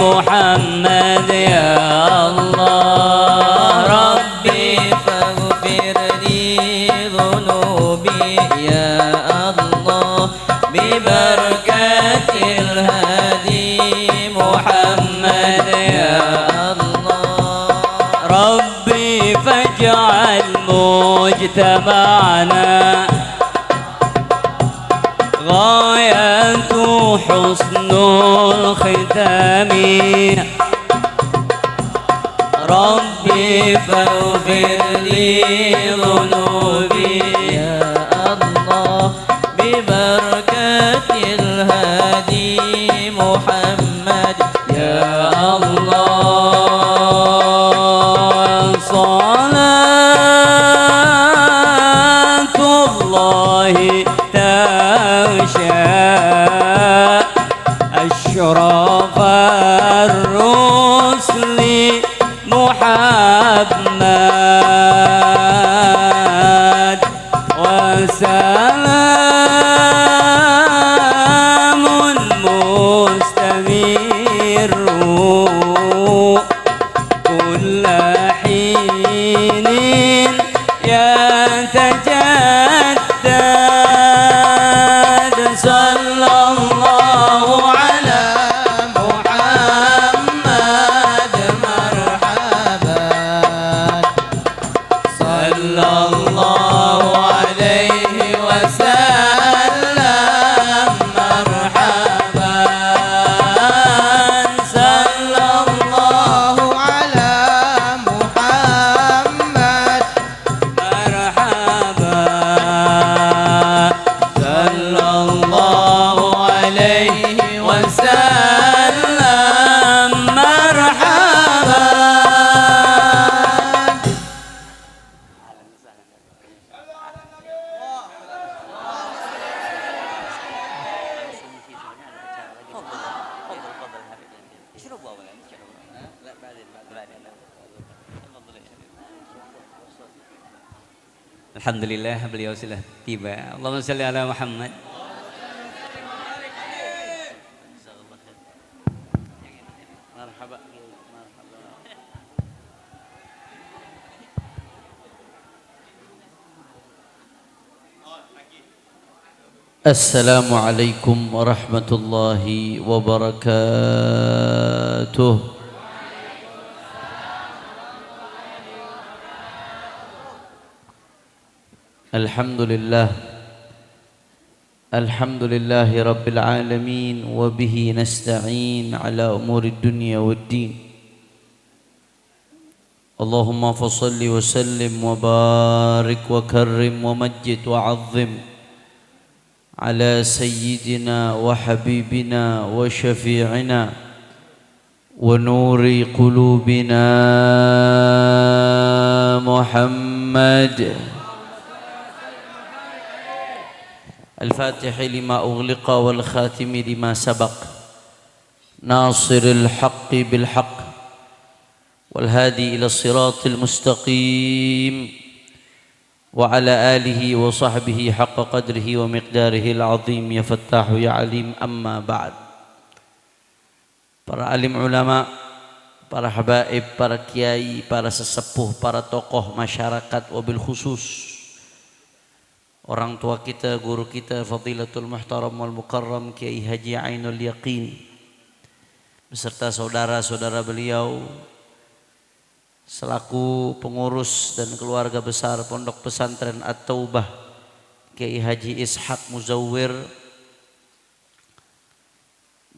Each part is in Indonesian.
محمد يا الله ربي فاغفر لي ذنوبي يا الله ببركة الهادي محمد يا الله ربي فاجعل مجتمعنا غاية حسن الختام ربي فاغفر لي ذنوبي يا الله ببركة الهادي محمد يا الله صلاة الله أشرف الرسل محمد وسلام مستمر كل حين يتجدد صلى الله على محمد مرحبا Alhamdulillah beliau sudah tiba. Allahumma shalli ala Muhammad. Assalamualaikum warahmatullahi wabarakatuh. Alhamdulillah. Alhamdulillahi rabbil alamin. Wa bihi nasta'in ala umuri dunya waddin. Allahumma fasalli wa sallim wa barik wa karrim wa majid wa azzim على سيدنا وحبيبنا وشفيعنا ونور قلوبنا محمد الفاتح لما أغلق والخاتم لما سبق ناصر الحق بالحق والهادي إلى الصراط المستقيم وعلى آله وصحبه حق قدره ومقداره العظيم يا فتاح يا عليم أما بعد. Para alim ulama, para habaib, para kiai, para sesepuh, para tokoh masyarakat, wabil khusus orang tua kita, guru kita, Fadilatul Muhtaram wal Mukarram Kiai Haji Ainul Yaqin beserta saudara-saudara beliau selaku pengurus dan keluarga besar Pondok Pesantren At-Taubah Kiai Haji Ishaq Muzawwir.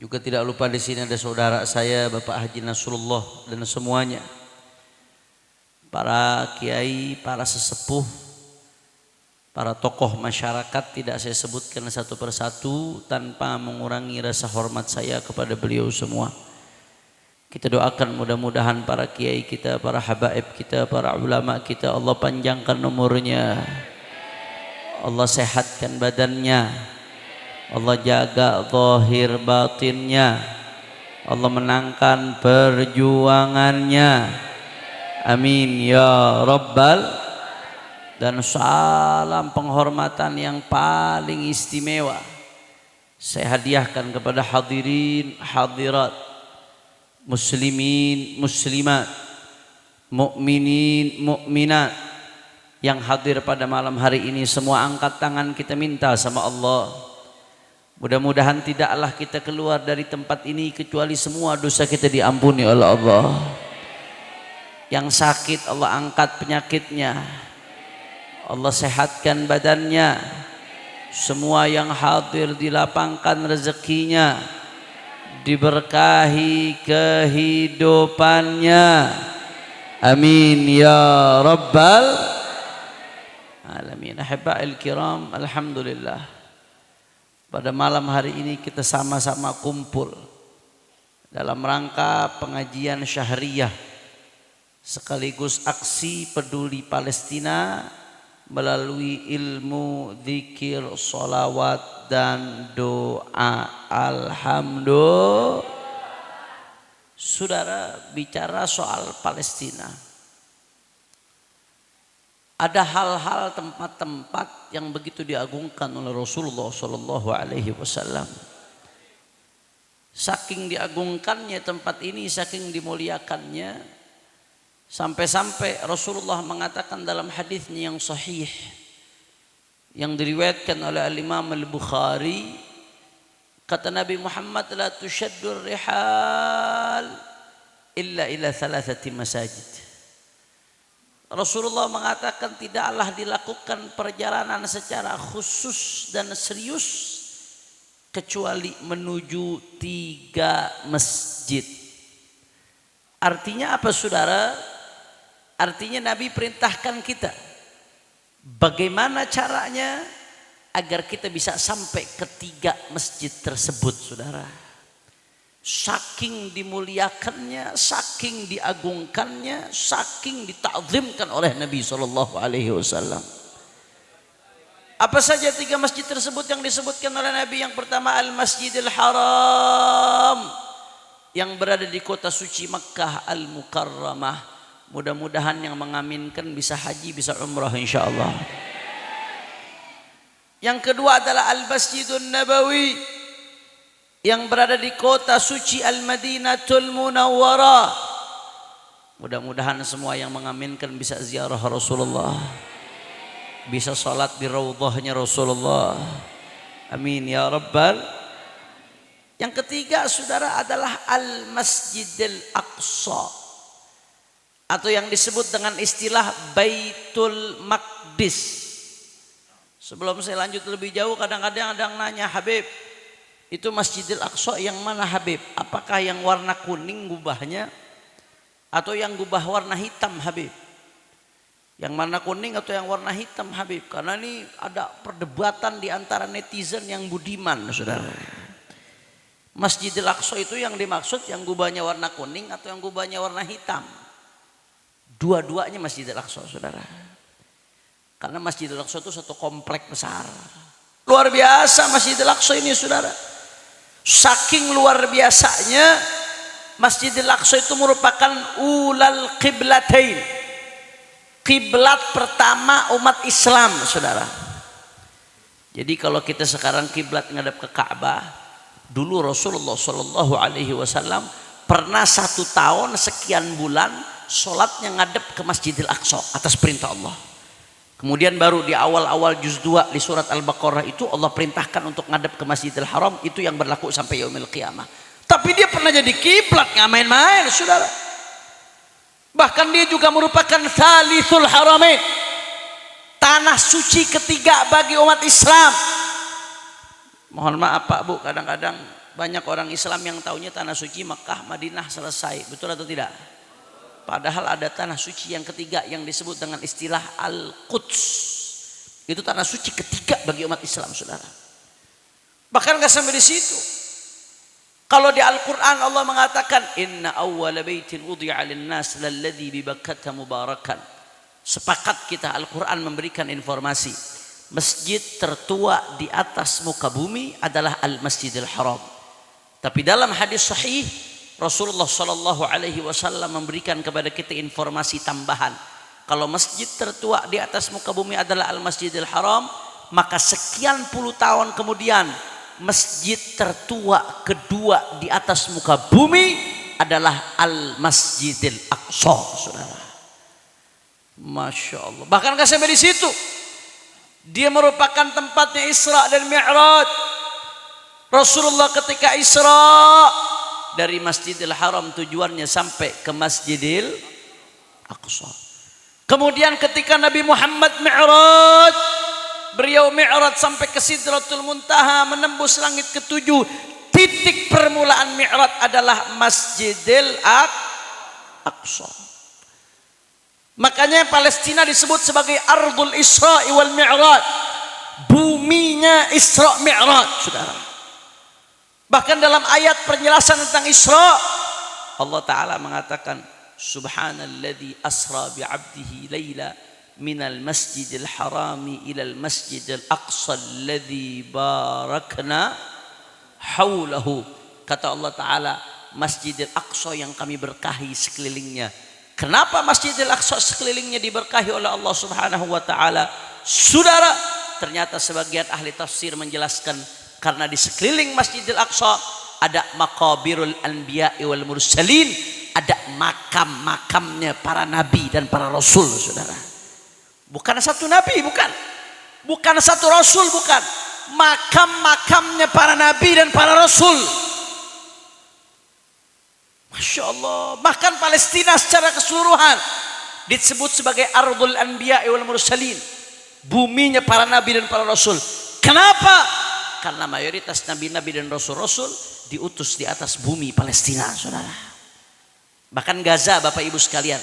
Juga tidak lupa di sini ada saudara saya Bapak Haji Nasrullah dan semuanya. Para kiai, para sesepuh, para tokoh masyarakat tidak saya sebutkan satu persatu tanpa mengurangi rasa hormat saya kepada beliau semua. Kita doakan mudah-mudahan para kiai kita, para habaib kita, para ulama kita Allah panjangkan umurnya, Allah sehatkan badannya, Allah jaga zahir batinnya, Allah menangkan perjuangannya. Amin ya rabbal. Dan salam penghormatan yang paling istimewa saya hadiahkan kepada hadirin hadirat, muslimin, muslimat, mukminin, mukminat yang hadir pada malam hari ini. Semua angkat tangan kita minta sama Allah. Mudah-mudahan tidaklah kita keluar dari tempat ini kecuali semua dosa kita diampuni oleh Allah. Yang sakit Allah angkat penyakitnya, Allah sehatkan badannya. Semua yang hadir dilapangkan rezekinya, diberkahi kehidupannya. Amin ya rabbal alamin. Ahibba'il kiram, alhamdulillah pada malam hari ini kita sama-sama kumpul dalam rangka pengajian syahriyah sekaligus aksi peduli Palestina melalui ilmu, zikir, salawat dan doa. Alhamdulillah. Saudara, bicara soal Palestina, ada hal-hal, tempat-tempat yang begitu diagungkan oleh Rasulullah Shallallahu Alaihi Wasallam. Saking diagungkannya tempat ini, saking dimuliakannya, sampai-sampai Rasulullah mengatakan dalam hadisnya yang sahih yang diriwayatkan oleh Al-Imam Al-Bukhari, kata Nabi Muhammad, la tushaddur rihal illa ila thalathati masajid. Rasulullah mengatakan tidaklah dilakukan perjalanan secara khusus dan serius kecuali menuju 3 masjid. Artinya apa saudara? Artinya Nabi perintahkan kita bagaimana caranya agar kita bisa sampai ke 3 masjid tersebut, saudara. Saking dimuliakannya, saking diagungkannya, saking ditakzimkan oleh Nabi Shallallahu Alaihi Wasallam. Apa saja 3 masjid tersebut yang disebutkan oleh Nabi? Yang pertama Al-Masjidil Haram yang berada di kota suci Makkah Al-Mukarramah. Mudah-mudahan yang mengaminkan bisa haji, bisa umrah insyaallah. Yang kedua adalah Al-Masjidun Nabawi yang berada di kota suci Al-Madinatul Munawwarah. Mudah-mudahan semua yang mengaminkan bisa ziarah Rasulullah, bisa salat di raudhahnya Rasulullah. Amin ya rabbal. Yang ketiga saudara adalah Al-Masjidil Aqsa, atau yang disebut dengan istilah Baitul Maqdis. Sebelum saya lanjut lebih jauh, kadang-kadang ada yang nanya, Habib, itu Masjidil Aqsa yang mana Habib? Apakah yang warna kuning gubahnya atau yang gubah warna hitam Habib? Yang mana kuning atau yang warna hitam Habib? Karena ini ada perdebatan di antara netizen yang budiman, saudara. Masjidil Aqsa itu yang dimaksud yang gubahnya warna kuning atau yang gubahnya warna hitam? Dua-duanya Masjidil Aqsa, saudara. Karena Masjidil Aqsa itu satu komplek besar. Luar biasa Masjidil Aqsa ini, saudara. Saking luar biasanya Masjidil Aqsa itu merupakan ulal qiblatain, kiblat pertama umat Islam, saudara. Jadi kalau kita sekarang kiblat ngadap ke Ka'bah, dulu Rasulullah Shallallahu Alaihi Wasallam pernah 1 tahun sekian bulan sholatnya ngadep ke Masjidil Aqsa atas perintah Allah. Kemudian baru di awal-awal juz 2 di surat Al-Baqarah itu Allah perintahkan untuk ngadep ke Masjidil Haram, itu yang berlaku sampai yaumil qiyamah. Tapi dia pernah jadi kiblat, nggak main-main, saudara. Bahkan dia juga merupakan Thalithul Haramain, tanah suci ketiga bagi umat Islam. Mohon maaf Pak Bu, kadang-kadang banyak orang Islam yang taunya tanah suci Makkah, Madinah selesai, betul atau tidak? Padahal ada tanah suci yang ketiga yang disebut dengan istilah Al-Quds. Itu tanah suci ketiga bagi umat Islam, saudara. Bahkan nggak sampai di situ. Kalau di Al-Quran Allah mengatakan, Inna awwala baitin wudi'a lin-nas lalladzi bi Bakkata mubarakan. Sepakat kita Al-Quran memberikan informasi, masjid tertua di atas muka bumi adalah Al-Masjidil Haram. Tapi dalam hadis sahih Rasulullah Shallallahu Alaihi Wasallam memberikan kepada kita informasi tambahan. Kalau masjid tertua di atas muka bumi adalah Al-Masjidil Haram, maka sekian puluh tahun kemudian masjid tertua kedua di atas muka bumi adalah Al-Masjidil Aqsa, saudara. Masya Allah. Bahkan nggak sampai di situ, dia merupakan tempatnya Isra dan Mi'raj. Rasulullah ketika Isra dari Masjidil Haram tujuannya sampai ke Masjidil Aqsa. Kemudian ketika Nabi Muhammad Mi'raj, beliau Mi'raj sampai ke Sidratul Muntaha, menembus langit ke-7. Titik permulaan Mi'raj adalah Masjidil Aqsa. Makanya Palestina disebut sebagai Ardul Isra wal Mi'raj, buminya Isra Mi'raj, saudara. Bahkan dalam ayat penjelasan tentang Isra, Allah Ta'ala mengatakan, Subhanalladzi asra bi'abdihi layla minal masjidil harami ilal masjidil aqsa alladzi barakna haulahu. Kata Allah Ta'ala, Masjidil Aqsa yang kami berkahi sekelilingnya. Kenapa Masjidil Aqsa sekelilingnya diberkahi oleh Allah Subhanahu wa Ta'ala? Saudara, ternyata sebagian ahli tafsir menjelaskan, karena di sekeliling Masjidil Aqsa ada maqabirul anbiya wal mursalin, ada makam-makamnya para nabi dan para rasul, saudara. Bukan satu nabi, bukan satu rasul, bukan. Makam-makamnya para nabi dan para rasul. Masya Allah. Bahkan Palestina secara keseluruhan disebut sebagai Ardul Anbiya wal Mursalin, buminya para nabi dan para rasul. Kenapa? Karena mayoritas nabi-nabi dan rasul-rasul diutus di atas bumi Palestina, saudara. Bahkan Gaza, Bapak Ibu sekalian,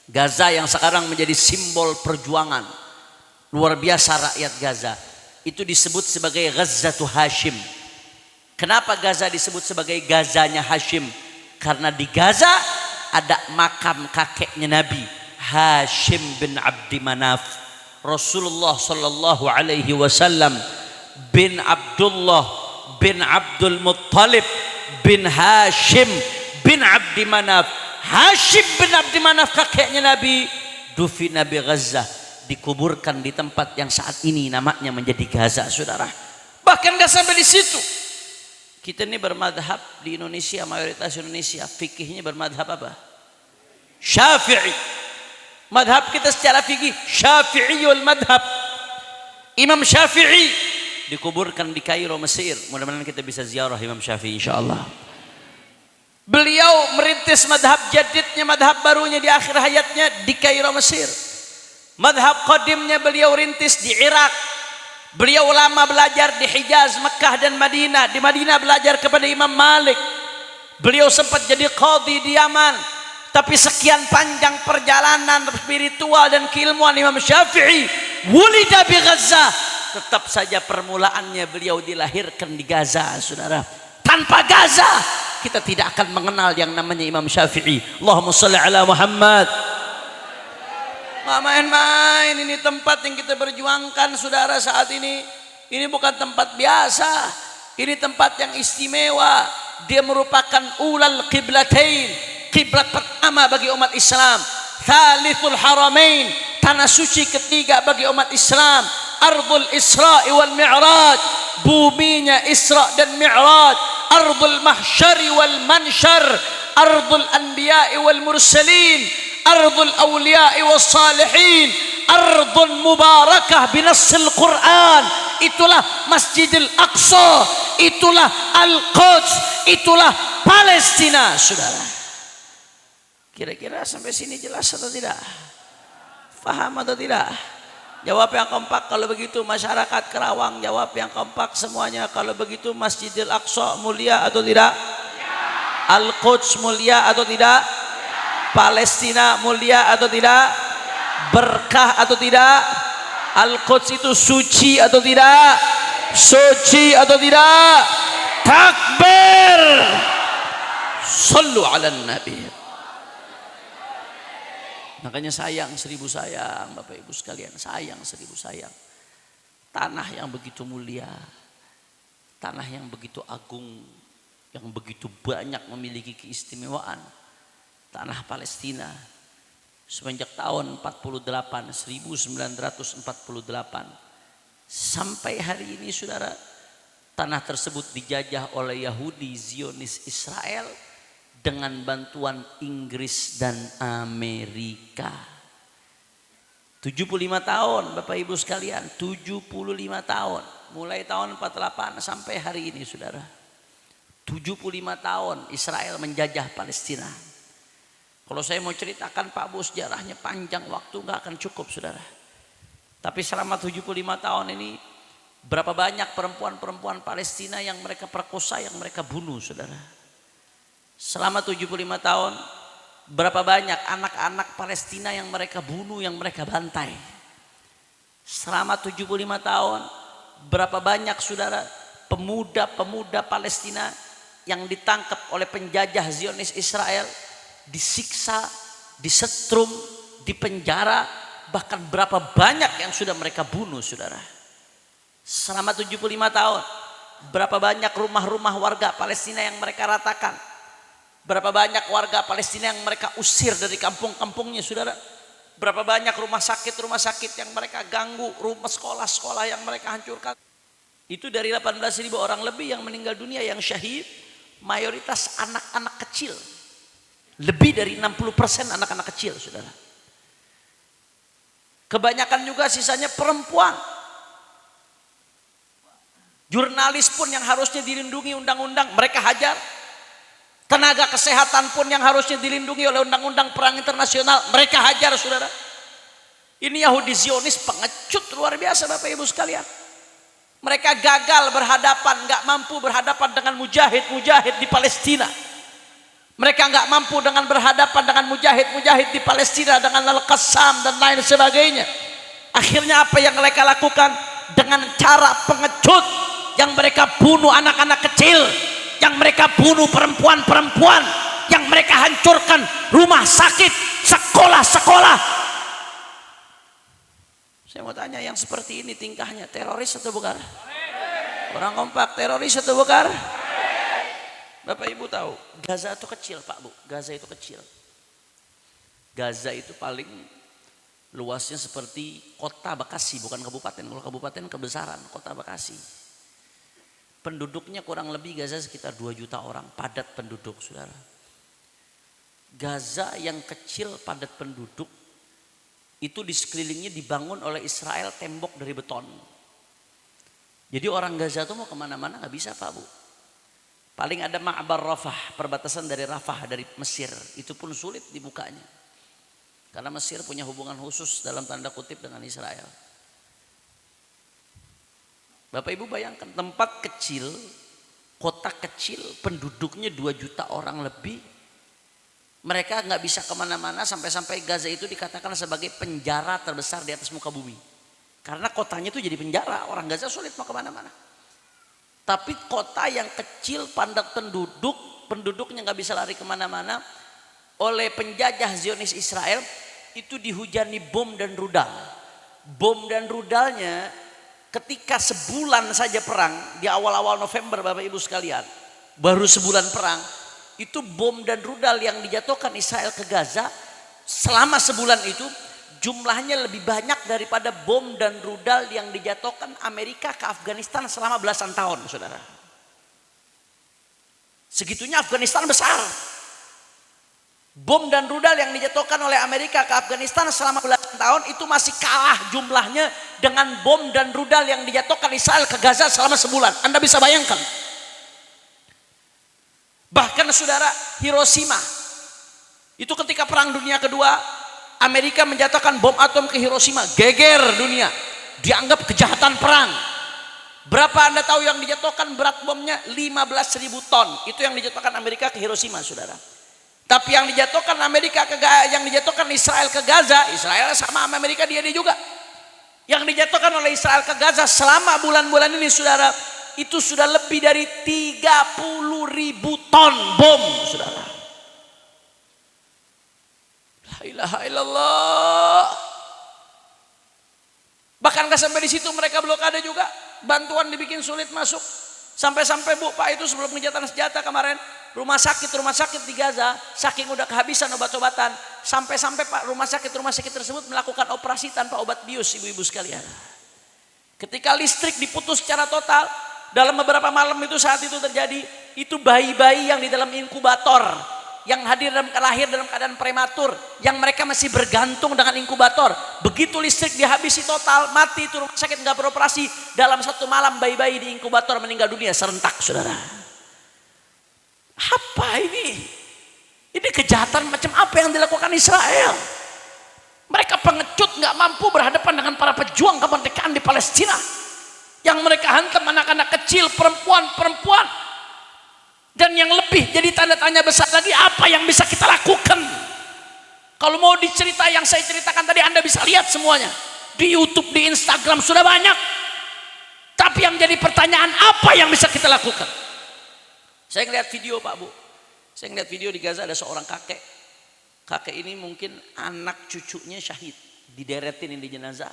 Gaza yang sekarang menjadi simbol perjuangan luar biasa rakyat Gaza, itu disebut sebagai Ghazatu Hashim. Kenapa Gaza disebut sebagai Gazanya Hashim? Karena di Gaza ada makam kakeknya Nabi, Hashim bin Abdi Manaf. Rasulullah Sallallahu Alaihi Wasallam bin Abdullah bin Abdul Muttalib bin Hashim bin Abdi Manaf. Hashim bin Abdi Manaf kakeknya Nabi, dufina bi Gaza, dikuburkan di tempat yang saat ini namanya menjadi Gaza, saudara. Bahkan gak sampai di situ. Kita ini bermadhab di Indonesia, mayoritas Indonesia fikihnya bermadhab apa? Syafi'i. Madhab kita secara fikih Syafi'iyul madhab. Imam Syafi'i dikuburkan di Kairo, Mesir. Mudah-mudahan kita bisa ziarah Imam Syafi'i insyaallah. Beliau merintis madhab jadidnya, madhab barunya di akhir hayatnya di Kairo, Mesir. Madhab qadimnya beliau rintis di Irak. Beliau lama belajar di Hijaz, Mekah dan Madinah. Di Madinah belajar kepada Imam Malik. Beliau sempat jadi qadhi di Yaman. Tapi sekian panjang perjalanan spiritual dan keilmuan Imam Syafi'i wulida bi Gaza, tetap saja permulaannya beliau dilahirkan di Gaza, saudara. Tanpa Gaza kita tidak akan mengenal yang namanya Imam Syafi'i. Allahumma shalli ala Muhammad. Nggak main-main, ini tempat yang kita berjuangkan, saudara, saat ini. Ini bukan tempat biasa, ini tempat yang istimewa. Dia merupakan ulal qiblatain, kiblat pertama bagi umat Islam. Thalithul haramain, tanah suci ketiga bagi umat Islam. Ardul Isra wal Mi'raj, buminya Isra dan Mi'raj. Ardul mahsyari wal mansyar, ardul anbiya'i wal mursalin, ardul awliya'i was salihin, ardun mubarakah binassil Quran. Itulah Masjidil Aqsa, itulah Al-Quds, itulah Palestina, saudara. Kira-kira sampai sini jelas atau tidak? Faham atau tidak? Jawab yang kompak kalau begitu. Masyarakat Kerawang jawab yang kompak semuanya kalau begitu. Masjidil Aqsa mulia atau tidak? Al-Quds mulia atau tidak? Palestina mulia atau tidak? Berkah atau tidak? Al-Quds itu suci atau tidak? Suci atau tidak? Takbir. Sallu ala Nabi. Makanya sayang, seribu sayang, Bapak Ibu sekalian, sayang, seribu sayang. Tanah yang begitu mulia, tanah yang begitu agung, yang begitu banyak memiliki keistimewaan. Tanah Palestina semenjak tahun 1948 sampai hari ini, saudara, tanah tersebut dijajah oleh Yahudi Zionis Israel dengan bantuan Inggris dan Amerika. 75 tahun Bapak Ibu sekalian, 75 tahun. Mulai tahun 48 sampai hari ini, saudara. 75 tahun Israel menjajah Palestina. Kalau saya mau ceritakan Pak Bu sejarahnya panjang, waktu nggak akan cukup, saudara. Tapi selama 75 tahun ini berapa banyak perempuan-perempuan Palestina yang mereka perkosa, yang mereka bunuh, saudara. Selama 75 tahun berapa banyak anak-anak Palestina yang mereka bunuh, yang mereka bantai. Selama 75 tahun berapa banyak, saudara, pemuda-pemuda Palestina yang ditangkap oleh penjajah Zionis Israel, disiksa, disetrum, dipenjara, bahkan berapa banyak yang sudah mereka bunuh, saudara. Selama 75 tahun berapa banyak rumah-rumah warga Palestina yang mereka ratakan. Berapa banyak warga Palestina yang mereka usir dari kampung-kampungnya, saudara. Berapa banyak rumah sakit yang mereka ganggu, rumah sekolah-sekolah yang mereka hancurkan. Itu dari 18.000 orang lebih yang meninggal dunia, yang syahid, mayoritas anak-anak kecil. Lebih dari 60% anak-anak kecil, saudara. Kebanyakan juga sisanya perempuan. Jurnalis pun yang harusnya dilindungi undang-undang, mereka hajar. Tenaga kesehatan pun yang harusnya dilindungi oleh undang-undang perang internasional, mereka hajar, saudara. Ini Yahudi Zionis pengecut luar biasa, Bapak Ibu sekalian. Mereka gagal berhadapan, nggak mampu berhadapan dengan mujahid-mujahid di Palestina. Mereka nggak mampu dengan berhadapan dengan mujahid-mujahid di Palestina, dengan Al-Qassam dan lain sebagainya. Akhirnya apa yang mereka lakukan? Dengan cara pengecut, yang mereka bunuh anak-anak kecil, yang mereka bunuh perempuan-perempuan, yang mereka hancurkan rumah sakit, sekolah-sekolah. Saya mau tanya, yang seperti ini tingkahnya teroris atau bukan? Orang kompak, teroris atau bukan? Bapak Ibu tahu, Gaza itu kecil, Pak Bu. Gaza itu kecil. Gaza itu paling Luasnya seperti kota Bekasi, bukan kabupaten. Kalau kabupaten kebesaran, kota Bekasi. Penduduknya kurang lebih Gaza sekitar 2 juta orang, padat penduduk, saudara. Gaza yang kecil padat penduduk, itu di sekelilingnya dibangun oleh Israel tembok dari beton. Jadi orang Gaza itu mau kemana-mana nggak bisa Pak Bu. Paling ada Ma'bar Rafah, perbatasan dari Rafah, dari Mesir. Itu pun sulit dibukanya. Karena Mesir punya hubungan khusus dalam tanda kutip dengan Israel. Bapak Ibu bayangkan tempat kecil, kota kecil, penduduknya 2 juta orang lebih. Mereka nggak bisa kemana-mana sampai-sampai Gaza itu dikatakan sebagai penjara terbesar di atas muka bumi. Karena kotanya itu jadi penjara, orang Gaza sulit mau kemana-mana. Tapi kota yang kecil, padat penduduk, penduduknya nggak bisa lari kemana-mana, oleh penjajah Zionis Israel itu dihujani bom dan rudal. Bom dan rudalnya ketika sebulan saja perang, di awal-awal November Bapak Ibu sekalian, baru sebulan perang, itu bom dan rudal yang dijatuhkan Israel ke Gaza selama sebulan itu jumlahnya lebih banyak daripada bom dan rudal yang dijatuhkan Amerika ke Afghanistan selama belasan tahun, saudara. Segitunya Afghanistan besar. Bom dan rudal yang dijatuhkan oleh Amerika ke Afghanistan selama belasan tahun itu masih kalah jumlahnya dengan bom dan rudal yang dijatuhkan Israel ke Gaza selama sebulan. Anda bisa bayangkan. Bahkan saudara, Hiroshima itu ketika perang dunia kedua, Amerika menjatuhkan bom atom ke Hiroshima, geger dunia, dianggap kejahatan perang. Berapa Anda tahu yang dijatuhkan berat bomnya? 15.000 ton. Itu yang dijatuhkan Amerika ke Hiroshima, saudara. Tapi yang dijatuhkan yang dijatuhkan Israel ke Gaza, Israel sama Amerika dia juga. Yang dijatuhkan oleh Israel ke Gaza selama bulan-bulan ini, saudara, itu sudah lebih dari 30.000 ton bom, saudara. La ilaha illallah. Bahkan sampai di situ mereka blokade juga, bantuan dibikin sulit masuk. Sampai-sampai Bu, Pak itu sebelum kejahatan senjata kemarin, rumah sakit di Gaza saking udah kehabisan obat-obatan, sampai-sampai Pak rumah sakit tersebut melakukan operasi tanpa obat bius, ibu-ibu sekalian. Ketika listrik diputus secara total, dalam beberapa malam itu saat itu terjadi, itu bayi-bayi yang di dalam inkubator, yang lahir dalam keadaan prematur, yang mereka masih bergantung dengan inkubator. Begitu listrik dihabisi total, mati itu rumah sakit nggak beroperasi. Dalam satu malam bayi-bayi di inkubator meninggal dunia serentak, saudara. Apa ini? Ini kejahatan macam apa yang dilakukan Israel? Mereka pengecut nggak mampu berhadapan dengan para pejuang kemerdekaan di Palestina, yang mereka hantam anak-anak kecil, perempuan. Dan yang lebih jadi tanda tanya besar lagi, apa yang bisa kita lakukan? Kalau mau dicerita yang saya ceritakan tadi, Anda bisa lihat semuanya di YouTube, di Instagram sudah banyak. Tapi yang jadi pertanyaan, apa yang bisa kita lakukan? Saya ngeliat video Pak Bu, saya ngeliat video di Gaza, ada seorang kakek. Kakek ini mungkin anak cucunya syahid, dideretin di jenazah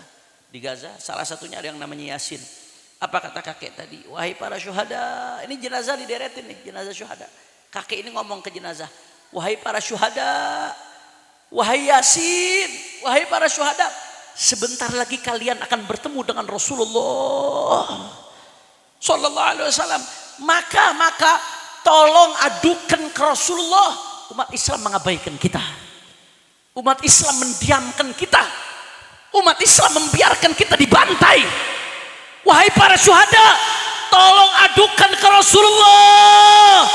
di Gaza. Salah satunya ada yang namanya Yasin. Apa kata kakek tadi? Wahai para syuhada, ini jenazah dideretin nih, jenazah syuhada. Kakek ini ngomong ke jenazah, wahai para syuhada, wahai Yasin, wahai para syuhada, sebentar lagi kalian akan bertemu dengan Rasulullah Sallallahu Alaihi Wasallam. Maka tolong adukan ke Rasulullah. Umat Islam mengabaikan kita, umat Islam mendiamkan kita, umat Islam membiarkan kita dibantai. Wahai para syuhada, tolong adukan ke Rasulullah.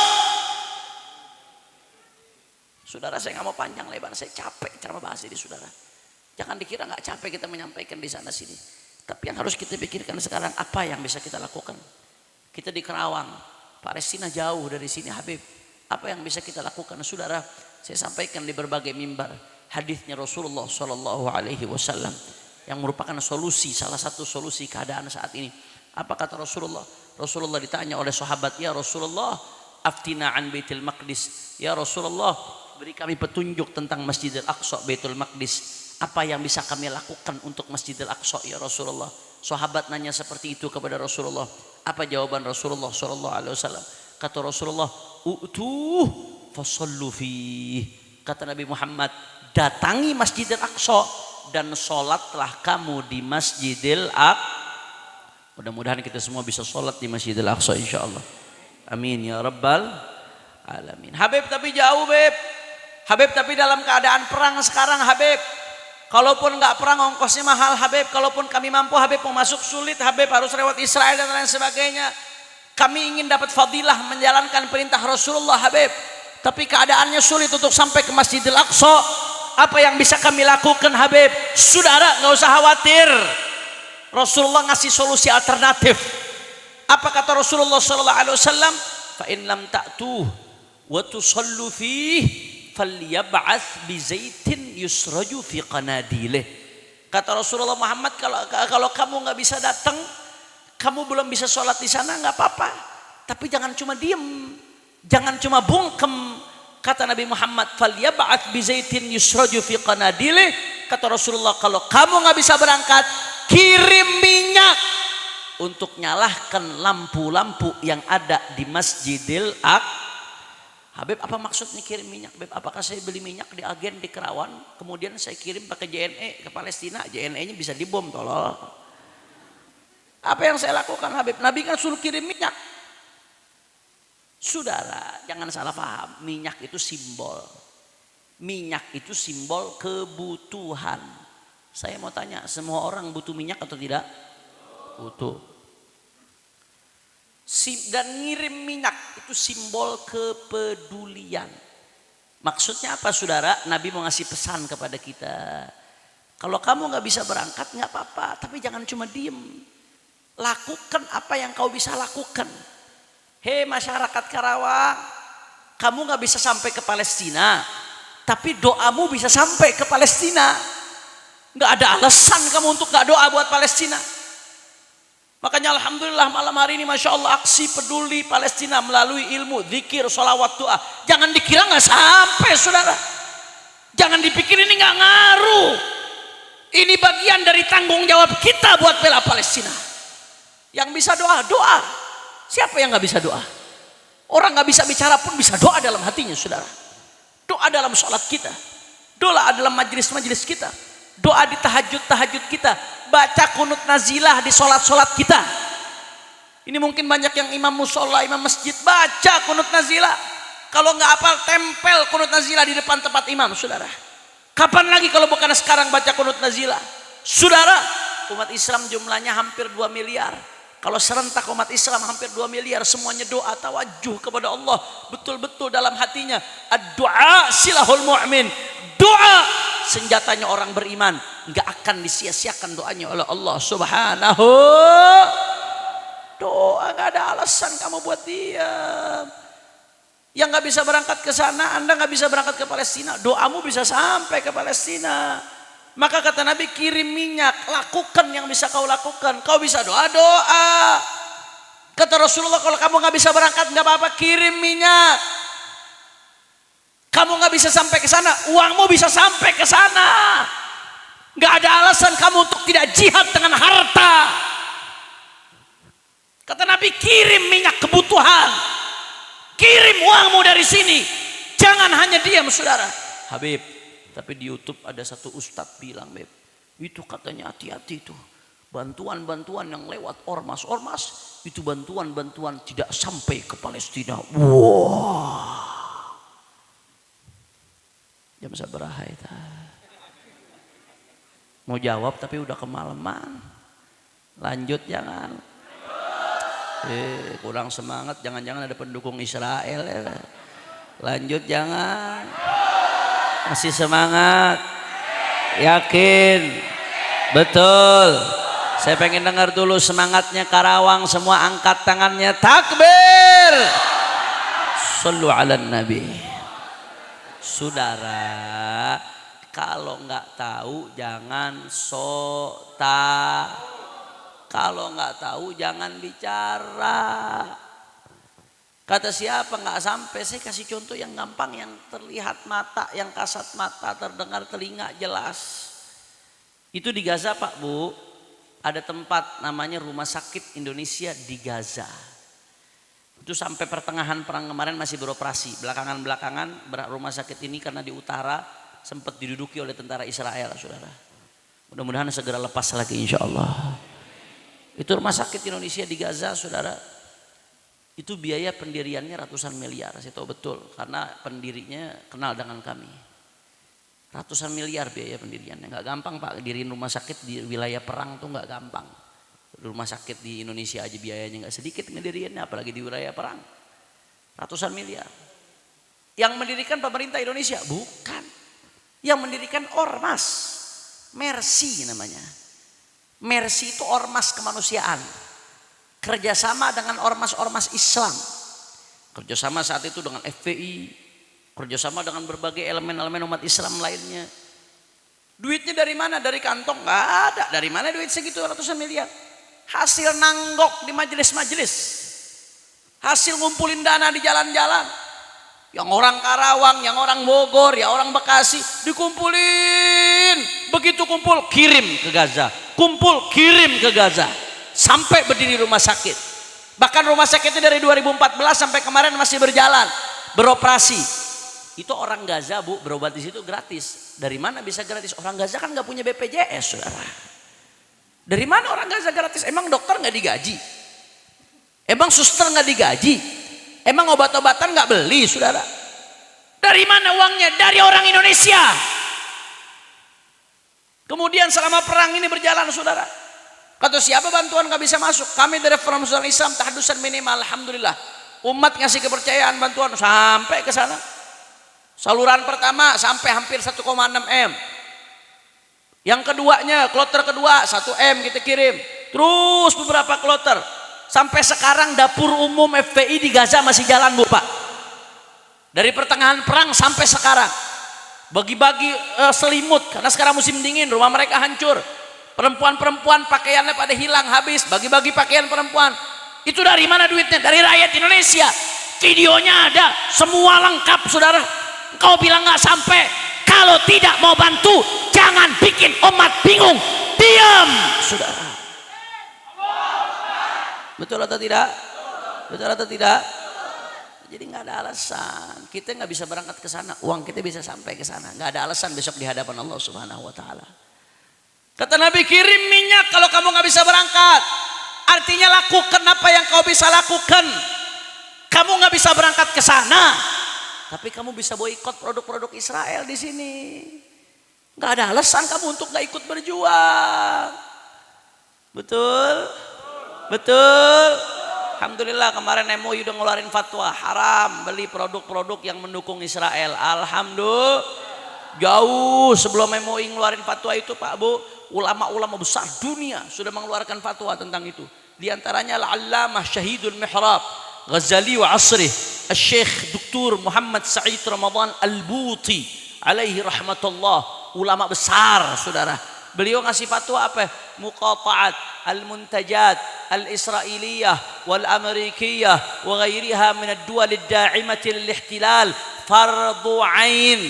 Saudara, saya nggak mau panjang lebar, saya capek cara bahas ini, saudara. Jangan dikira nggak capek kita menyampaikan di sana sini. Tapi yang harus kita pikirkan sekarang, apa yang bisa kita lakukan? Kita di Kerawang, Palestina jauh dari sini, Habib. Apa yang bisa kita lakukan, saudara? Saya sampaikan di berbagai mimbar hadisnya Rasulullah Sallallahu Alaihi Wasallam, yang merupakan solusi, salah satu solusi keadaan saat ini. Apa kata Rasulullah? Rasulullah ditanya oleh sahabat, ya Rasulullah, aftina an Baitul Maqdis. Ya Rasulullah, beri kami petunjuk tentang Masjidil Aqsa, Baitul Maqdis. Apa yang bisa kami lakukan untuk Masjidil Aqsa, ya Rasulullah? Sahabat nanya seperti itu kepada Rasulullah. Apa jawaban Rasulullah Sallallahu Alaihi Wasallam? Kata Rasulullah, u'tuh fasallu fih. Kata Nabi Muhammad, datangi Masjidil Aqsa dan sholatlah kamu di Masjidil Aqsa. Mudah-mudahan kita semua bisa sholat di Masjidil Aqsa insyaallah. Amin ya rabbal alamin. Habib tapi jauh Beb. Habib tapi dalam keadaan perang sekarang Habib. Kalaupun nggak perang ongkosnya mahal Habib. Kalaupun kami mampu Habib mau masuk sulit Habib, harus lewat Israel dan lain sebagainya. Kami ingin dapat fadilah menjalankan perintah Rasulullah Habib. Tapi keadaannya sulit untuk sampai ke Masjidil Aqsa. Apa yang bisa kami lakukan Habib? Saudara nggak usah khawatir. Rasulullah ngasih solusi alternatif. Apa kata Rasulullah sallallahu alaihi wasallam? Fa in lam ta'tuh wa tusallu fihi falyab'ats bi zaitin yusraju fi qanadilih. Kata Rasulullah Muhammad, kalau kamu nggak bisa datang, kamu belum bisa sholat di sana nggak apa-apa. Tapi jangan cuma diem, jangan cuma bungkem. Kata Nabi Muhammad, falyab'ats bi zaitin yusraju fi qanadilih. Kata Rasulullah, kalau kamu nggak bisa berangkat, kirim minyak untuk nyalahkan lampu-lampu yang ada di Masjidil Aqsa. Habib, apa maksudnya kirim minyak? Habib, apakah saya beli minyak di agen di Kerawang, kemudian saya kirim pakai JNE ke Palestina, JNE-nya bisa dibom, tolol. Apa yang saya lakukan Habib? Nabi kan suruh kirim minyak. Saudara, jangan salah paham, minyak itu simbol. Minyak itu simbol kebutuhan. Saya mau tanya, semua orang butuh minyak atau tidak? Butuh. Dan ngirim minyak itu simbol kepedulian. Maksudnya apa saudara? Nabi mau ngasih pesan kepada kita. Kalau kamu nggak bisa berangkat nggak apa-apa, tapi jangan cuma diem. Lakukan apa yang kau bisa lakukan. Hei masyarakat Karawang, kamu nggak bisa sampai ke Palestina, tapi doamu bisa sampai ke Palestina. Nggak ada alasan kamu untuk nggak doa buat Palestina. Makanya alhamdulillah malam hari ini Masya Allah aksi peduli Palestina melalui ilmu, zikir, sholawat, doa. Jangan dikira nggak sampai saudara. Jangan dipikir ini nggak ngaruh. Ini bagian dari tanggung jawab kita buat bela Palestina. Yang bisa doa, doa. Siapa yang nggak bisa doa? Orang nggak bisa bicara pun bisa doa dalam hatinya saudara. Doa dalam sholat kita. Doa dalam majelis-majelis kita. Doa di tahajud-tahajud kita, baca kunut nazilah di sholat-sholat kita. Ini mungkin banyak yang imam musola, imam masjid baca kunut nazilah. Kalau nggak hafal tempel kunut nazilah di depan tempat imam, saudara. Kapan lagi kalau bukan sekarang baca kunut nazilah? Saudara, umat Islam jumlahnya hampir 2 miliar. Kalau serentak umat Islam hampir 2 miliar, semuanya doa tawajuh kepada Allah betul-betul dalam hatinya. Ad-du'a silahul mu'min. Doa senjatanya orang beriman, nggak akan disia-siakan doanya oleh Allah Subhanahu. Doa nggak ada alasan kamu buat diam. Yang nggak bisa berangkat ke sana, Anda nggak bisa berangkat ke Palestina, doamu bisa sampai ke Palestina. Maka kata Nabi, kirim minyak, lakukan yang bisa kau lakukan. Kau bisa doa. Kata Rasulullah, kalau kamu nggak bisa berangkat nggak apa-apa, kirim minyak. Kamu nggak bisa sampai ke sana, uangmu bisa sampai ke sana. Nggak ada alasan kamu untuk tidak jihad dengan harta. Kata Nabi, kirim minyak kebutuhan, kirim uangmu dari sini. Jangan hanya diam saudara. Habib, tapi di YouTube ada satu ustadz bilang, Beb, itu katanya hati-hati itu. Bantuan-bantuan yang lewat ormas-ormas, itu bantuan-bantuan tidak sampai ke Palestina. Wah. Jam sabaraha itu. Mau jawab tapi udah kemalaman. Lanjut jangan. Kurang semangat, jangan-jangan ada pendukung Israel ya. Lanjut jangan. Masih semangat. Yakin. Betul. Saya pengen dengar dulu semangatnya Karawang, semua angkat tangannya, takbir. Shallu ala nabi. Saudara, kalau nggak tahu jangan kalau nggak tahu jangan bicara. Kata siapa nggak sampai, saya kasih contoh yang gampang, yang terlihat mata, yang kasat mata, terdengar telinga jelas. Itu di Gaza Pak Bu, ada tempat namanya Rumah Sakit Indonesia di Gaza. Itu sampai pertengahan perang kemarin masih beroperasi. Belakangan rumah sakit ini karena di utara sempat diduduki oleh tentara Israel, saudara. Mudah-mudahan segera lepas lagi insya Allah. Itu rumah sakit Indonesia di Gaza, saudara. Itu biaya pendiriannya ratusan miliar, saya tahu betul karena pendirinya kenal dengan kami. Ratusan miliar biaya pendiriannya, nggak gampang Pak. Diriin rumah sakit di wilayah perang tuh nggak gampang. Rumah sakit di Indonesia aja biayanya nggak sedikit ngediriannya, apalagi di wilayah perang. Ratusan miliar. Yang mendirikan pemerintah Indonesia? Bukan. Yang mendirikan ormas. Mercy namanya. Mercy itu ormas kemanusiaan. Kerjasama dengan ormas-ormas Islam. Kerjasama saat itu dengan FPI. Kerjasama dengan berbagai elemen-elemen umat Islam lainnya. Duitnya dari mana? Dari kantong? Nggak ada. Dari mana duit segitu ratusan miliar? Hasil nanggok di majelis-majelis. Hasil ngumpulin dana di jalan-jalan. Yang orang Karawang, yang orang Bogor, yang orang Bekasi dikumpulin. Begitu kumpul kirim ke Gaza. Kumpul kirim ke Gaza. Sampai berdiri rumah sakit. Bahkan rumah sakitnya dari 2014 sampai kemarin masih berjalan. Beroperasi. Itu orang Gaza Bu berobat di situ gratis. Dari mana bisa gratis? Orang Gaza kan nggak punya BPJS saudara. Dari mana orang Gaza gratis? Emang dokter nggak digaji? Emang suster nggak digaji? Emang obat-obatan nggak beli, saudara? Dari mana uangnya? Dari orang Indonesia. Kemudian selama perang ini berjalan, saudara. Kata siapa bantuan nggak bisa masuk? Kami dari Forum Nasional Islam tahdusan minimal, alhamdulillah. Umat ngasih kepercayaan bantuan sampai ke sana. Saluran pertama sampai hampir 1,6 M. Yang keduanya, kloter kedua 1 M kita kirim. Terus beberapa kloter. Sampai sekarang dapur umum FPI di Gaza masih jalan Bu Pak. Dari pertengahan perang sampai sekarang. Bagi-bagi selimut karena sekarang musim dingin, rumah mereka hancur. Perempuan-perempuan pakaiannya pada hilang habis, bagi-bagi pakaian perempuan. Itu dari mana duitnya? Dari rakyat Indonesia. Videonya ada, semua lengkap saudara. Kau bilang nggak sampai. Kalau tidak mau bantu, jangan bikin umat bingung. Diam saudara. Betul atau tidak? Betul atau tidak? Jadi nggak ada alasan. Kita nggak bisa berangkat ke sana. Uang kita bisa sampai ke sana. Nggak ada alasan besok di hadapan Allah Subhanahu Wa Taala. Kata Nabi, kirim minyak kalau kamu nggak bisa berangkat. Artinya lakukan apa yang kau bisa lakukan. Kamu nggak bisa berangkat ke sana, tapi kamu bisa boikot produk-produk Israel di sini. Nggak ada alasan kamu untuk nggak ikut berjuang. Betul? Betul. Alhamdulillah kemarin MUI udah ngeluarin fatwa haram beli produk-produk yang mendukung Israel. Alhamdulillah. Jauh sebelum MUI ngeluarin fatwa itu Pak Bu, ulama-ulama besar dunia sudah mengeluarkan fatwa tentang itu. Di antaranya Al-Allamah Syahidul Mihrab Ghazali wa Asrih Al-Syekh Dr. Muhammad Sa'id Ramadan Al-Buti alaihi rahmatullah, ulama besar saudara. Beliau ngasih fatwa apa? Muqata'at al-muntajat al-israiliyah wal-amerikiyah wa ghairiha min ad-duwal ad-da'imati lil-ihtilal fardu 'ain.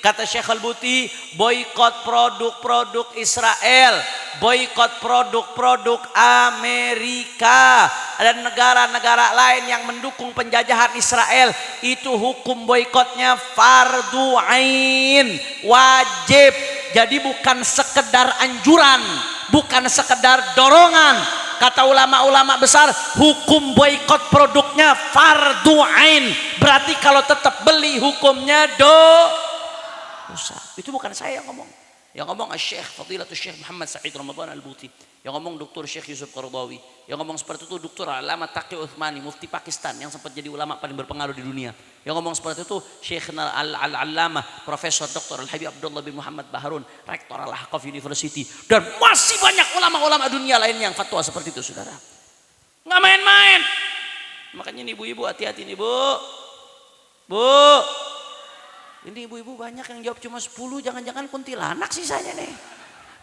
Kata Syekh Al-Buti, boikot produk-produk Israel, boikot produk-produk Amerika dan negara-negara lain yang mendukung penjajahan Israel, itu hukum boikotnya fardu 'ain, wajib. Jadi bukan sekedar anjuran, bukan sekedar dorongan. Kata ulama-ulama besar, hukum boikot produknya fardu 'ain. Berarti kalau tetap beli hukumnya dosa. Itu bukan saya yang ngomong. Yang ngomong Syekh Fadilatul Syekh Muhammad Sa'id Ramadan Al-Buti. Yang ngomong Dr. Syekh Yusuf Qaradawi. Yang ngomong seperti itu Dr. Alama Taqi Uthmani, mufti Pakistan yang sempat jadi ulama paling berpengaruh di dunia. Yang ngomong seperti itu Syekh Al-Allamah Profesor Dr. Al-Habib Abdullah bin Muhammad Baharun, Rektor Al-Ahqaf University, dan masih banyak ulama-ulama dunia lain yang fatwa seperti itu saudara. Nggak main-main. Makanya nih ibu-ibu hati-hati nih Bu. Bu. Ini ibu-ibu banyak yang jawab cuma 10, jangan-jangan kuntilanak sisanya nih.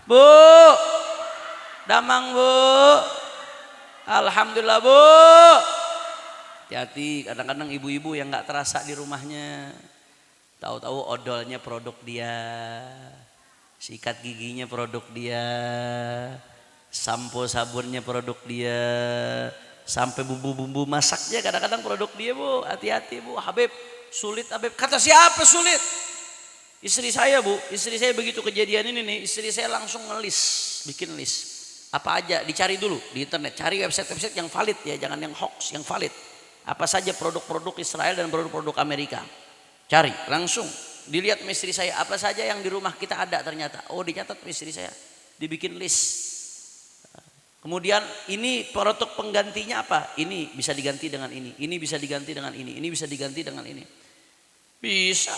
Bu, damang Bu. Alhamdulillah Bu. Hati-hati, kadang-kadang ibu-ibu yang nggak terasa di rumahnya. Tahu-tahu odolnya produk dia, sikat giginya produk dia, sampo sabunnya produk dia, sampai bumbu-bumbu masaknya kadang-kadang produk dia Bu. Hati-hati Bu. Habib, sulit Habib. Kata siapa sulit? Istri saya Bu, istri saya begitu kejadian ini nih, istri saya langsung bikin list. Apa aja, dicari dulu di internet, cari website-website yang valid ya, jangan yang hoax, yang valid. Apa saja produk-produk Israel dan produk-produk Amerika. Cari, langsung. Dilihat sama istri saya, apa saja yang di rumah kita ada ternyata. Oh dicatat sama istri saya, dibikin list. Kemudian ini produk penggantinya apa? Ini bisa diganti dengan ini bisa diganti dengan ini bisa diganti dengan ini. Bisa.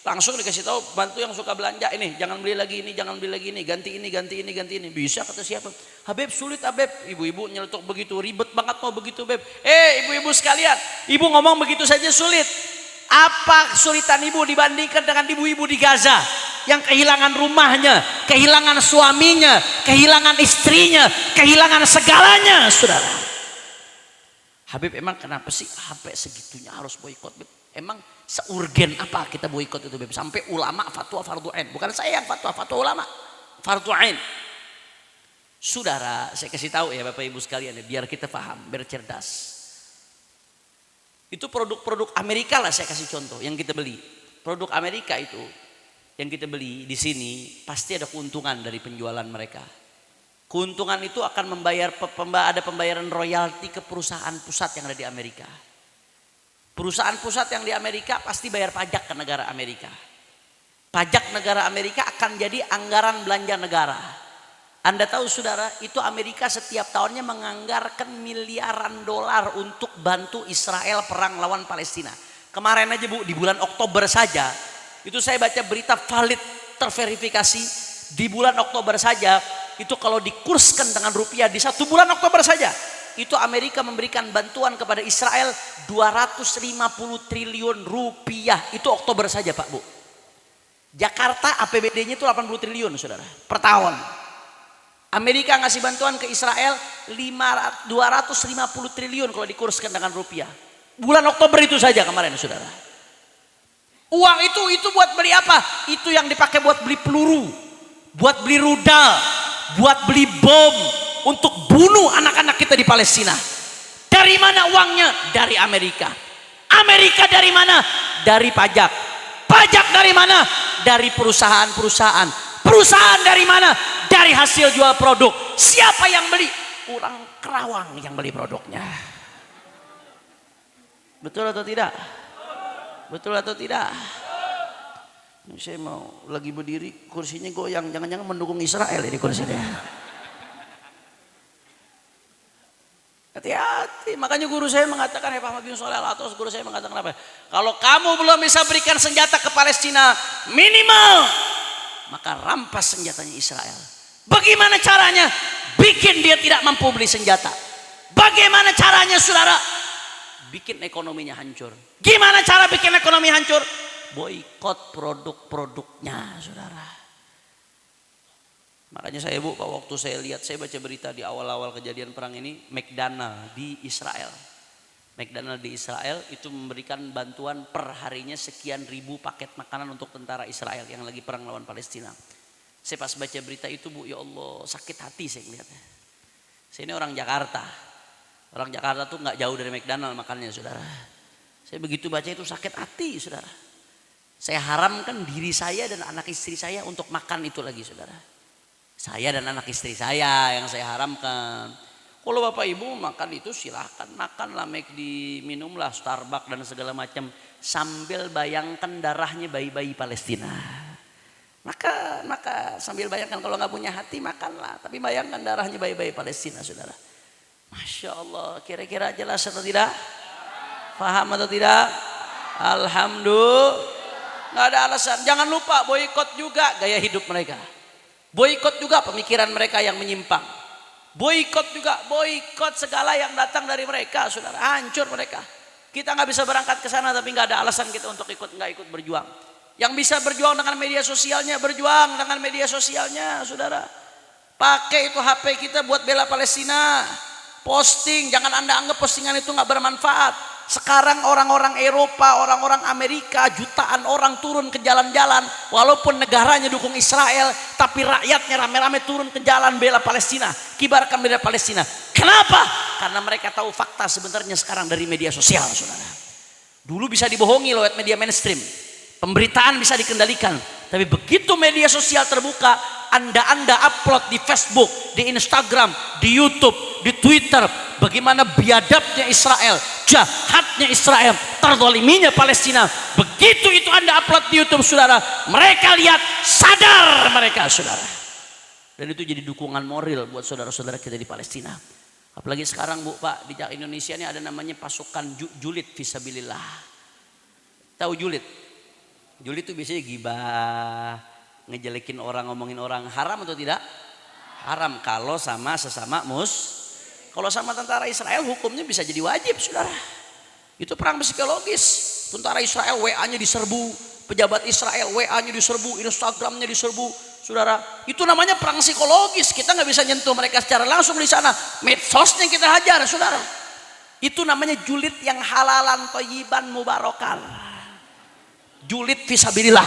Langsung dikasih tahu, bantu yang suka belanja ini, jangan beli lagi ini, jangan beli lagi ini, ganti ini, ganti ini, ganti ini. Bisa kata siapa? Habib sulit Habib. Ibu-ibu nyeletuk begitu, ribet banget mau begitu Beb. Ibu-ibu sekalian, ibu ngomong begitu saja sulit. Apa kesulitan ibu dibandingkan dengan ibu-ibu di Gaza yang kehilangan rumahnya, kehilangan suaminya, kehilangan istrinya, kehilangan segalanya, saudara. Habib emang kenapa sih sampai segitunya harus boikot Beb? Emang seurgen apa kita boikot itu Beb? Sampai ulama fatwa fardu ain. Bukan saya yang fatwa ulama. Fardu ain. Saudara, saya kasih tahu ya Bapak Ibu sekalian ya, biar kita paham, biar cerdas. Itu produk-produk Amerika lah saya kasih contoh yang kita beli. Produk Amerika itu yang kita beli di sini pasti ada keuntungan dari penjualan mereka. Keuntungan itu akan ada pembayaran royalti ke perusahaan pusat yang ada di Amerika. Perusahaan pusat yang di Amerika pasti bayar pajak ke negara Amerika. Pajak negara Amerika akan jadi anggaran belanja negara. Anda tahu saudara, itu Amerika setiap tahunnya menganggarkan miliaran dolar untuk bantu Israel perang lawan Palestina. Kemarin aja Bu, di bulan Oktober saja, itu saya baca berita valid terverifikasi, di bulan Oktober saja, itu kalau dikurskan dengan rupiah di 1 bulan Oktober saja, itu Amerika memberikan bantuan kepada Israel 250 triliun rupiah. Itu Oktober saja Pak Bu. Jakarta APBD-nya itu 80 triliun saudara per tahun. Amerika ngasih bantuan ke Israel 250 triliun kalau dikurskan dengan rupiah. Bulan Oktober itu saja kemarin saudara. Uang itu buat beli apa? Itu yang dipakai buat beli peluru, buat beli rudal, buat beli bom, untuk bunuh anak-anak kita di Palestina. Dari mana uangnya? Dari Amerika. Amerika dari mana? Dari pajak. Pajak dari mana? Dari perusahaan-perusahaan. Perusahaan dari mana? Dari hasil jual produk. Siapa yang beli? Orang Kerawang yang beli produknya. Betul atau tidak? Betul atau tidak? Saya mau lagi berdiri, kursinya goyang. Jangan-jangan mendukung Israel ini kursinya. Hati-hati, makanya guru saya mengatakan, Pak Ahmad bin Shalih Al-Athas, guru saya mengatakan apa? Kalau kamu belum bisa berikan senjata ke Palestina minimal, maka rampas senjatanya Israel. Bagaimana caranya? Bikin dia tidak mampu beli senjata. Bagaimana caranya saudara? Bikin ekonominya hancur. Gimana cara bikin ekonomi hancur? Boikot produk-produknya saudara. Makanya saya Bu, waktu saya lihat, saya baca berita di awal-awal kejadian perang ini, McDonald di Israel. McDonald di Israel itu memberikan bantuan per harinya sekian ribu paket makanan untuk tentara Israel yang lagi perang lawan Palestina. Saya pas baca berita itu Bu, ya Allah sakit hati saya melihatnya. Saya ini orang Jakarta. Orang Jakarta tuh nggak jauh dari McDonald makannya saudara. Saya begitu baca itu sakit hati saudara. Saya haramkan diri saya dan anak istri saya untuk makan itu lagi saudara. Saya dan anak istri saya yang saya haramkan. Kalau Bapak Ibu makan itu silahkan makanlah, McD, minumlah Starbucks dan segala macam, sambil bayangkan darahnya bayi-bayi Palestina. Maka sambil bayangkan, kalau nggak punya hati makanlah, tapi bayangkan darahnya bayi-bayi Palestina saudara. Masya Allah, kira-kira jelas atau tidak? Paham atau tidak? Alhamdulillah. Nggak ada alasan. Jangan lupa boikot juga gaya hidup mereka. Boikot juga pemikiran mereka yang menyimpang. Boikot juga, boikot segala yang datang dari mereka, saudara. Hancur mereka. Kita nggak bisa berangkat ke sana, tapi nggak ada alasan kita untuk nggak ikut berjuang. Yang bisa berjuang dengan media sosialnya, berjuang dengan media sosialnya, saudara. Pakai itu HP kita buat bela Palestina. Posting, jangan Anda anggap postingan itu nggak bermanfaat. Sekarang orang-orang Eropa, orang-orang Amerika, jutaan orang turun ke jalan-jalan. Walaupun negaranya dukung Israel, tapi rakyatnya rame-rame turun ke jalan bela Palestina, kibarkan bela Palestina. Kenapa? Karena mereka tahu fakta sebenarnya sekarang dari media sosial, saudara. Dulu bisa dibohongi lewat media mainstream, pemberitaan bisa dikendalikan, Tapi begitu media sosial terbuka, Anda upload di Facebook, di Instagram, di YouTube, di Twitter, bagaimana biadabnya Israel, jahatnya Israel, terzaliminya Palestina. Begitu itu Anda upload di YouTube, saudara, mereka lihat, sadar mereka, saudara. Dan itu jadi dukungan moral buat saudara-saudara kita di Palestina. Apalagi sekarang Bu, Pak, di Indonesia ini ada namanya pasukan julid fisabilillah. Tahu julid? Julid itu biasanya gibah, ngejelekin orang, ngomongin orang. Haram atau tidak? Haram kalau sama sesama Kalau sama tentara Israel hukumnya bisa jadi wajib, saudara. Itu perang psikologis. Tentara Israel WA-nya diserbu, pejabat Israel WA-nya diserbu, Instagram-nya diserbu, saudara. Itu namanya perang psikologis. Kita nggak bisa nyentuh mereka secara langsung di sana. Medsosnya kita hajar, saudara. Itu namanya julid yang halalan thayyiban mubarakal. Julid fisabilillah.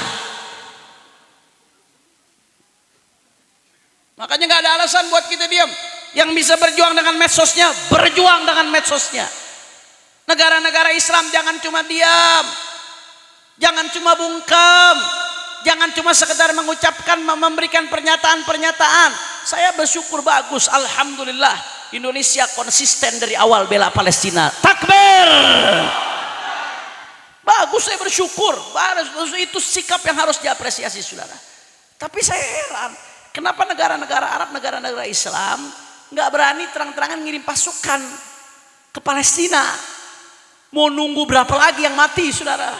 Makanya nggak ada alasan buat kita diam. Yang bisa berjuang dengan medsosnya, berjuang dengan medsosnya. Negara-negara Islam jangan cuma diam, jangan cuma bungkam, jangan cuma sekedar mengucapkan, memberikan pernyataan-pernyataan. Saya bersyukur bagus, alhamdulillah Indonesia konsisten dari awal bela Palestina. Takbir! Bagus, saya bersyukur. Itu sikap yang harus diapresiasi, saudara. Tapi saya heran, kenapa negara-negara Arab, negara-negara Islam nggak berani terang-terangan ngirim pasukan ke Palestina? Mau nunggu berapa lagi yang mati, saudara?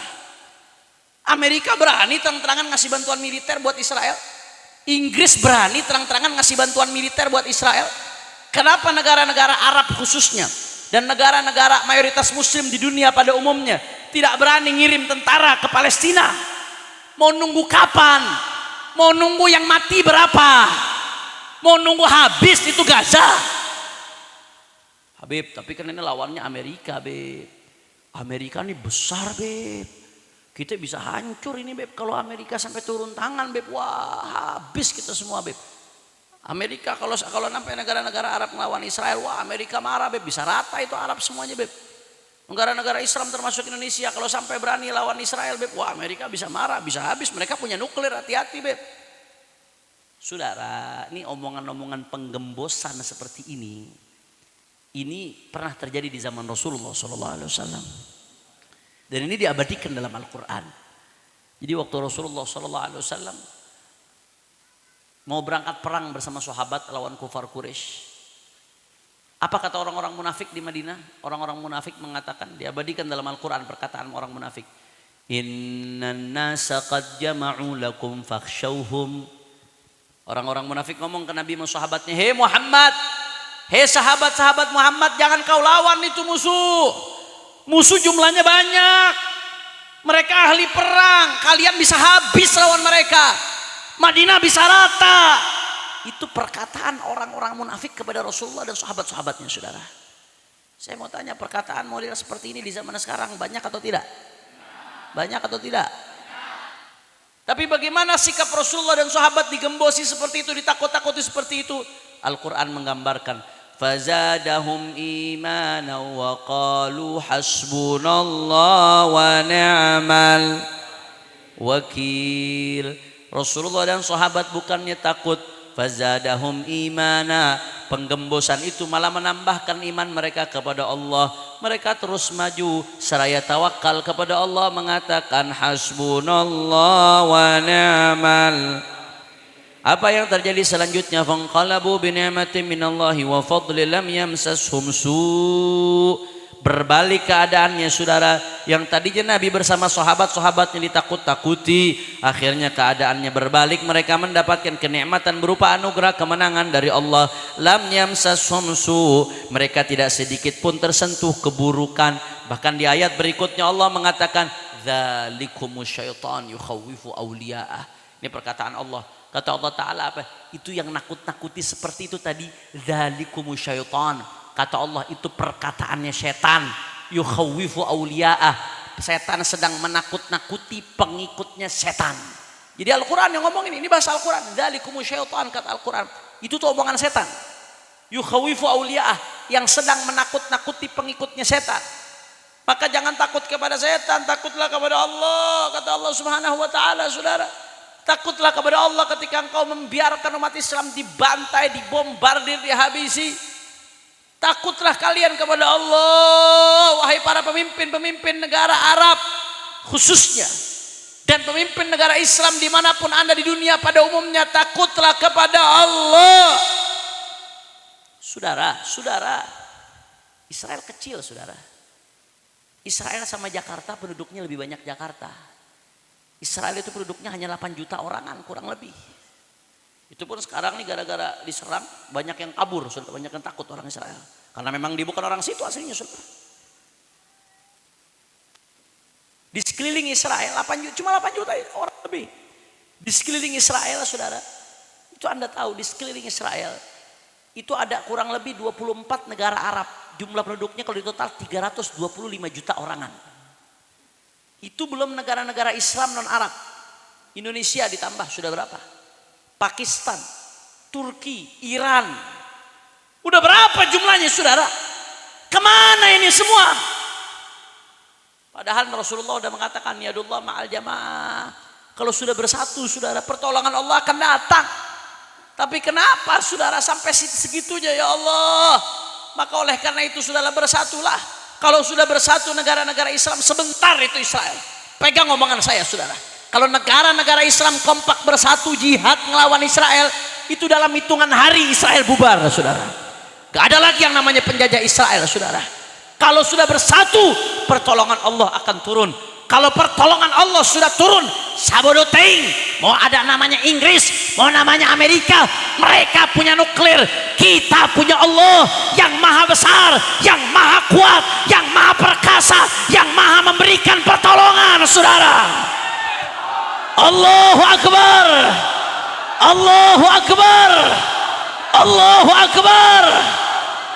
Amerika berani terang-terangan ngasih bantuan militer buat Israel. Inggris berani terang-terangan ngasih bantuan militer buat Israel. Kenapa negara-negara Arab khususnya dan negara-negara mayoritas Muslim di dunia pada umumnya tidak berani ngirim tentara ke Palestina? Mau nunggu kapan? Mau nunggu yang mati berapa? Mau nunggu habis itu Gaza? Habib, tapi kan ini lawannya Amerika, Beb. Amerika ini besar, Beb. Kita bisa hancur ini, Beb, kalau Amerika sampai turun tangan, Beb. Wah, habis kita semua, Beb. Amerika kalau sampai negara-negara Arab melawan Israel, wah Amerika marah, Beb. Bisa rata itu Arab semuanya, Beb. Negara-negara Islam termasuk Indonesia kalau sampai berani lawan Israel, Beb, wah Amerika bisa marah, bisa habis. Mereka punya nuklir, hati-hati, Beb. Saudara, ini omongan-omongan penggembosan seperti ini pernah terjadi di zaman Rasulullah SAW. Dan ini diabadikan dalam Al-Quran. Jadi waktu Rasulullah SAW mau berangkat perang bersama sahabat lawan kufar Quraisy, apa kata orang-orang munafik di Madinah? Orang-orang munafik mengatakan, diabadikan dalam Al-Quran perkataan orang munafik, innan nasa qad jama'u lakum fakhshawhum. Orang-orang munafik ngomong ke Nabi sama sahabatnya, hei Muhammad, hei sahabat-sahabat Muhammad, jangan kau lawan itu musuh. Musuh jumlahnya banyak, mereka ahli perang, kalian bisa habis lawan mereka, Madinah bisa rata. Itu perkataan orang-orang munafik kepada Rasulullah dan sahabat-sahabatnya, saudara. Saya mau tanya, perkataan model seperti ini di zaman sekarang banyak atau tidak? Banyak atau tidak? Tapi bagaimana sikap Rasulullah dan sahabat digembosi seperti itu, ditakut-takuti seperti itu? Al-Quran menggambarkan, fazadahum imana wa qalu hasbunallah wa ni'mal wakil. Rasulullah dan sahabat bukannya takut, fazadahum imana, penggembosan itu malah menambahkan iman mereka kepada Allah. Mereka terus maju seraya tawakal kepada Allah, mengatakan hasbunallah wa ni'mal. Apa yang terjadi selanjutnya? Fanqalabu bi ni'matin minallahi wa fadlin lam yamsashum su'. Berbalik keadaannya, saudara. Yang tadinya Nabi bersama sahabat-sahabatnya ditakut-takuti, akhirnya keadaannya berbalik. Mereka mendapatkan kenikmatan berupa anugerah kemenangan dari Allah. Lam yamsashum su'. Mereka tidak sedikit pun tersentuh keburukan. Bahkan di ayat berikutnya Allah mengatakan, dzalikumus syaitan yukhawwifu awliya'ah. Ini perkataan Allah. Kata Allah Ta'ala apa? Itu yang nakut-nakuti seperti itu tadi, dzalikumus syaitan. Kata Allah, itu perkataannya setan. Yukhawwifu awliya'ah. Setan sedang menakut-nakuti pengikutnya setan. Jadi Al-Quran yang ngomongin ini bahasa Al-Quran. Dzalikumus syaitan, kata Al-Quran. Itu tuh omongan setan. Yukhawwifu awliya'ah, yang sedang menakut-nakuti pengikutnya setan. Maka jangan takut kepada setan, takutlah kepada Allah. Kata Allah Subhanahu wa ta'ala, saudara. Takutlah kepada Allah ketika engkau membiarkan umat Islam dibantai, dibombardir, dihabisi. Takutlah kalian kepada Allah, wahai para pemimpin-pemimpin negara Arab khususnya, dan pemimpin negara Islam dimanapun anda di dunia pada umumnya. Takutlah kepada Allah. Saudara, Israel kecil, saudara. Israel sama Jakarta penduduknya lebih banyak Jakarta. Israel itu penduduknya hanya 8 juta orangan kurang lebih. Itu pun sekarang nih gara-gara diserang banyak yang kabur, saudara, banyak yang takut orang Israel. Karena memang dia bukan orang situ aslinya, saudara. Di sekeliling Israel cuma 8 juta orang lebih. Di sekeliling Israel, saudara, itu anda tahu di sekeliling Israel itu ada kurang lebih 24 negara Arab. Jumlah penduduknya kalau di total 325 juta orangan. Itu belum negara-negara Islam non-Arab. Indonesia ditambah sudah berapa? Pakistan, Turki, Iran. Udah berapa jumlahnya, saudara? Kemana ini semua? Padahal Rasulullah sudah mengatakan yadullah ma'al jamaah. Kalau sudah bersatu, saudara, pertolongan Allah akan datang. Tapi kenapa, saudara, sampai segitunya ya Allah? Maka oleh karena itu saudara, bersatulah. Kalau sudah bersatu negara-negara Islam, sebentar itu Israel. Pegang omongan saya, saudara. Kalau negara-negara Islam kompak bersatu jihad ngelawan Israel, itu dalam hitungan hari Israel bubar, saudara. Gak ada lagi yang namanya penjajah Israel, saudara. Kalau sudah bersatu, pertolongan Allah akan turun. Kalau pertolongan Allah sudah turun, sabodoting, mau ada namanya Inggris, mau namanya Amerika, mereka punya nuklir, kita punya Allah yang maha besar, yang maha kuat, yang maha perkasa, yang maha memberikan pertolongan, saudara. Allahu Akbar, Allahu Akbar, Allahu Akbar.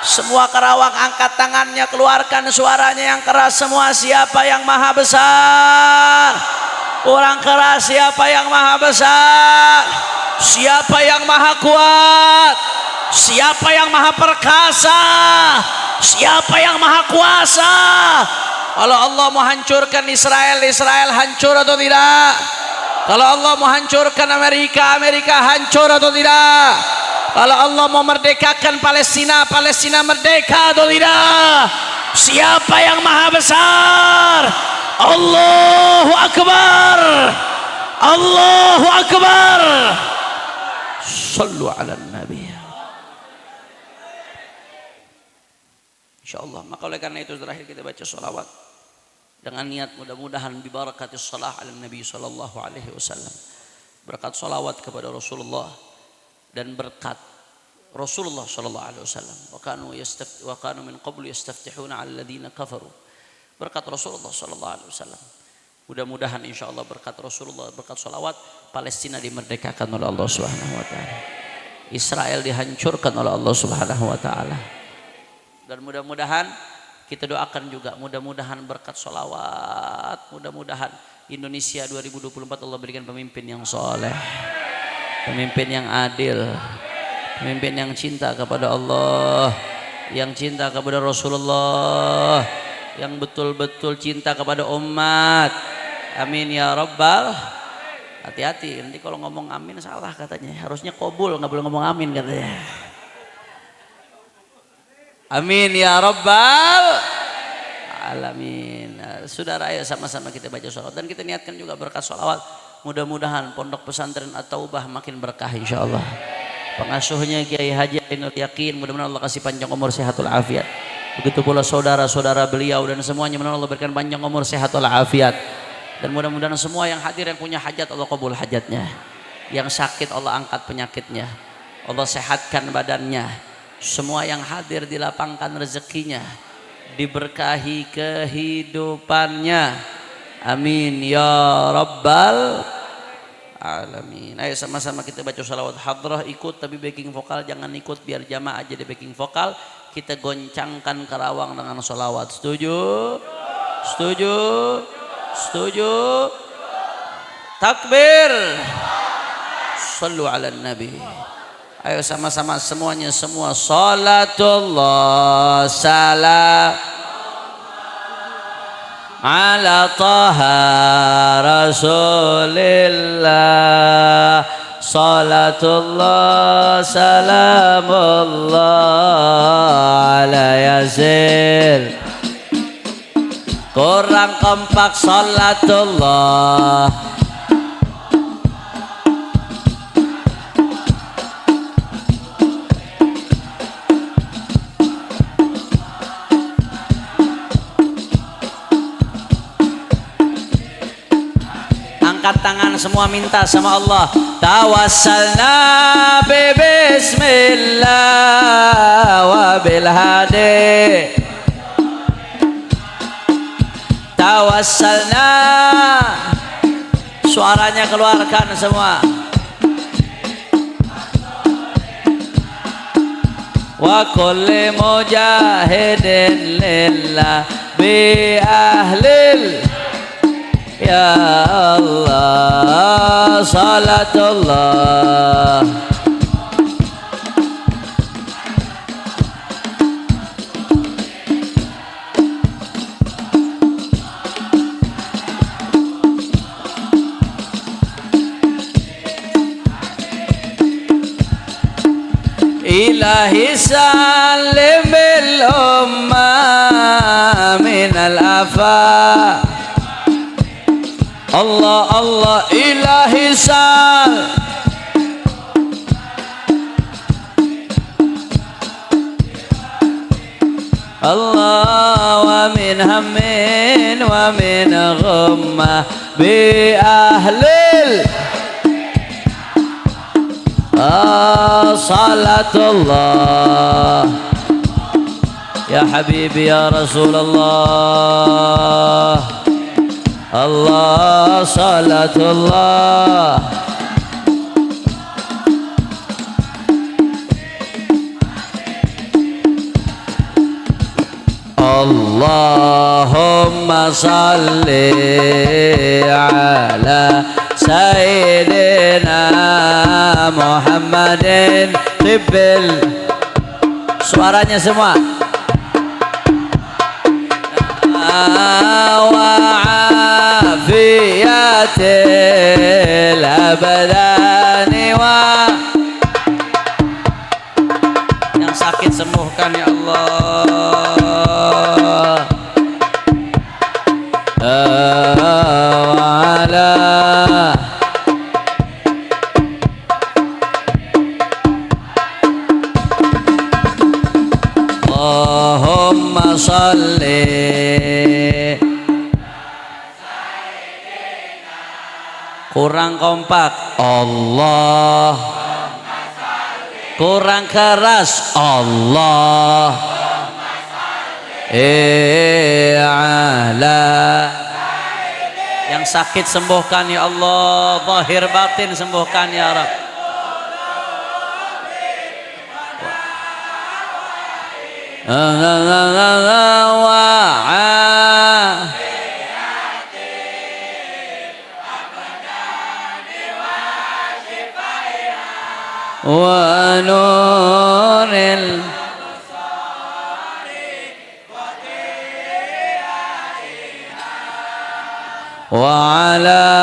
Semua Karawang angkat tangannya, keluarkan suaranya yang keras semua. Siapa yang maha besar? Kurang keras. Siapa yang maha besar? Siapa yang maha kuat? Siapa yang maha perkasa? Siapa yang maha kuasa? Kalau Allah mau hancurkan Israel, Israel hancur atau tidak? Kalau Allah mau hancurkan Amerika, Amerika hancur atau tidak? Kalau Allah mau merdekakan Palestina, Palestina merdeka atau tidak? Siapa yang maha besar? Allahu Akbar, Allahu Akbar. Sallu ala Nabi. InsyaAllah. Maka oleh karena itu terakhir kita baca salawat dengan niat mudah-mudahan bibarakatis salah ala Nabi sallallahu alaihi wasallam. Berkat salawat kepada Rasulullah dan berkat Rasulullah sallallahu alaihi wasallam. Wa kanu min qablu yastaftihuna 'ala alladziina kafaru. Berkat Rasulullah sallallahu alaihi wasallam. Mudah-mudahan insyaallah berkat Rasulullah, berkat salawat, Palestina dimerdekakan oleh Allah Subhanahu wa taala. Israel dihancurkan oleh Allah Subhanahu wa taala. Dan mudah-mudahan kita doakan juga, mudah-mudahan berkat salawat, mudah-mudahan Indonesia 2024 Allah berikan pemimpin yang soleh, pemimpin yang adil, pemimpin yang cinta kepada Allah, yang cinta kepada Rasulullah, yang betul-betul cinta kepada umat. Amin ya Rabbal. Hati-hati, nanti kalau ngomong amin salah katanya. Harusnya qabul, nggak boleh ngomong amin katanya. Amin ya Rabbal alamin. Saudara, ayo sama-sama kita baca sholawat dan kita niatkan juga berkat sholawat. Mudah-mudahan pondok pesantren At-Taubah makin berkah insyaallah. Pengasuhnya Kiai Haji Ainul Yakin, mudah-mudahan Allah kasih panjang umur sehatul afiat. Begitu pula saudara-saudara beliau dan semuanya, mudah-mudahan Allah berikan panjang umur sehatul afiat. Dan mudah-mudahan semua yang hadir yang punya hajat Allah kabul hajatnya. Yang sakit Allah angkat penyakitnya. Allah sehatkan badannya. Semua yang hadir dilapangkan rezekinya, diberkahi kehidupannya. Amin ya Rabbal alamin. Ayo sama-sama kita baca salawat hadrah, ikut tapi backing vokal, jangan ikut biar jamaah aja di backing vokal. Kita goncangkan Karawang dengan salawat. Setuju? Setuju? Setuju? Takbir. Sallu ala Nabi. Ayo sama-sama semuanya, semua salatullah salam على طه رسول الله صلاة الله سلام الله على ياسين. Kurang kompak salatullah. Angkat tangan semua minta sama Allah. Tawassalna bi bismillah wa bil hadi. Tawassalna. Suaranya keluarkan semua. Wa kulli mujahidin lillah bi ahlil. Ya Allah salatullah. Ilahi salimil ummah minal afa. Allah Allah ilahi sal. Allah wa min hammin wa min ghammah bi ahlil salatullah. Ya Habibi ya Rasulullah. Allah salatullah. Allahumma salli ala Sayyidina Muhammadin tibbil. Suaranya semua. Wa'afiyatil abadani wa. Yang sakit sembuhkan ya Allah. Wa'ala Allahumma salli. Kurang kompak. Allah. Kurang keras. Allah. Ala. Yang sakit sembuhkan ya Allah. Zahir batin sembuhkan ya Rabb. Wa nuril wa ala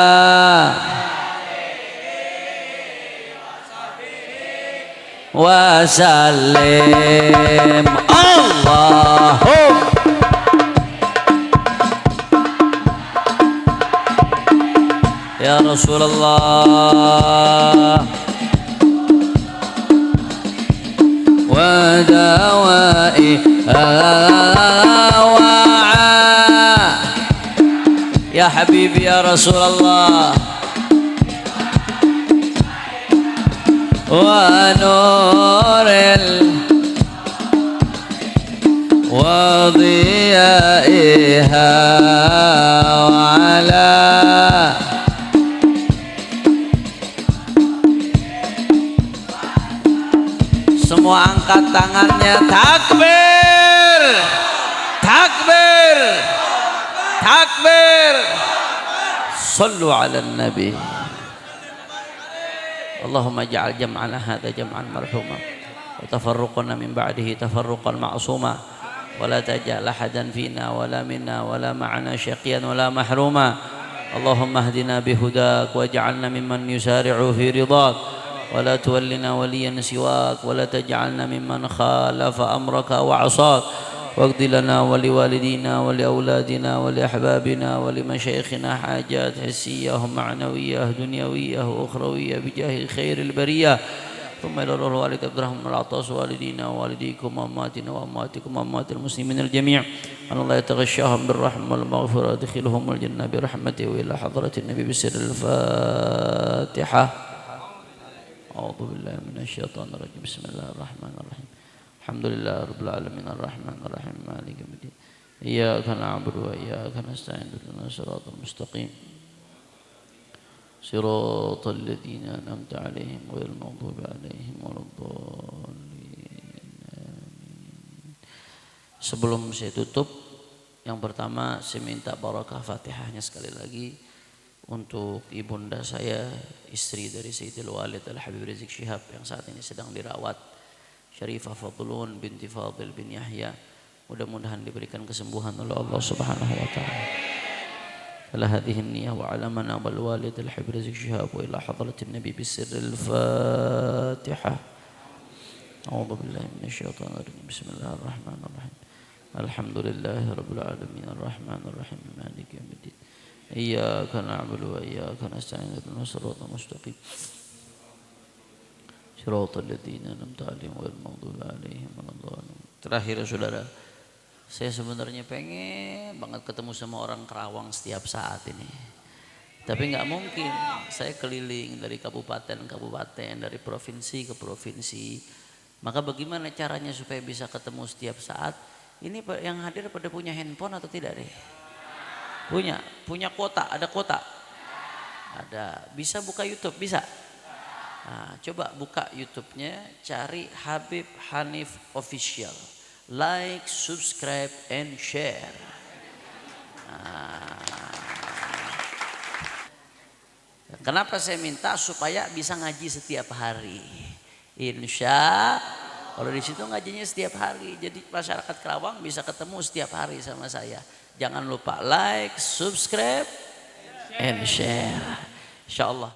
wa sallim. Allahumma ya Rasulullah. Wa dawai ya Habibi ya Rasulullah. Wa nuril wa dhiyaiha wa ala. Semua angkat tangannya. Takbir, takbir, takbir. Sallu ala nabi. Allahumma ja'al jam'ana hadha jam'an marhuma wa tafarruqana min ba'dihi tafarruqan ma'suma ولا تجعل أحدا فينا ولا منا ولا معنا شقيا ولا محروما اللهم اهدنا بهداك واجعلنا ممن يسارع في رضاك ولا تولنا وليا سواك ولا تجعلنا ممن خالف أمرك وعصاك واقض لنا ولوالدينا ولأولادنا ولأحبابنا ولمشايخنا حاجات حسية ومعنوية دنيوية وأخروية بجاه خير البرية ثم إلى روح والد عبد الرحمن العطاس والدينا ووالديكم وأماتنا وأماتكم وأمات المسلمين الجميع أن الله يتغشاهم بالرحمة والمغفرة يدخلهم الجنة برحمته وإلى حضرة النبي بسر الفاتحة. أعوذ بالله من الشيطان الرجيم. بسم الله الرحمن الرحيم. الحمد لله رب العالمين الرحمن الرحيم مالك يوم الدين إياك نعبد وإياك نستعين اهدنا الصراط المستقيم صراط الذين أنعمت عليهم غير المغضوب عليهم ولا الضالين. Sebelum saya tutup, yang pertama saya minta barakah Fatihahnya sekali lagi untuk ibunda saya, istri dari Sayyidil Walid Al-Habib Rizik Syihab yang saat ini sedang dirawat, Syarifah Fadlun binti Fadil bin Yahya. Mudah-mudahan diberikan kesembuhan oleh Allah Subhanahu wa taala. Ala hadhihi an-niyyah wa ala man abal walid al-Habib Rizik Syihab wa ila hadratin Nabi bisir al-Fatihah. A'udzu billahi minasyaitonir rajim. Bismillahirrahmanirrahim. Alhamdulillahi rabbil alamin arrahmanir rahim maliki yaumiddin. Iyyaka na'budu wa iyyaka nasta'in ihdinas siratal mustaqim. Shiratal ladzina an'amta 'alaihim ghairil maghdubi 'alaihim waladdallin. Terakhir saudara, saya sebenarnya pengen banget ketemu sama orang Kerawang setiap saat ini. Tapi nggak mungkin, saya keliling dari kabupaten ke kabupaten, dari provinsi ke provinsi. Maka bagaimana caranya supaya bisa ketemu setiap saat? Ini yang hadir pada punya handphone atau tidak deh? Punya kuota, ada kuota? Ada. Bisa buka YouTube? Bisa? Nah, coba buka YouTube-nya, cari Habib Hanif Official. Like, subscribe, and share. Nah, kenapa saya minta? Supaya bisa ngaji setiap hari. Insya kalau di situ ngajinya setiap hari. Jadi masyarakat Kerawang bisa ketemu setiap hari sama saya. Jangan lupa like, subscribe, and share. Insya Allah.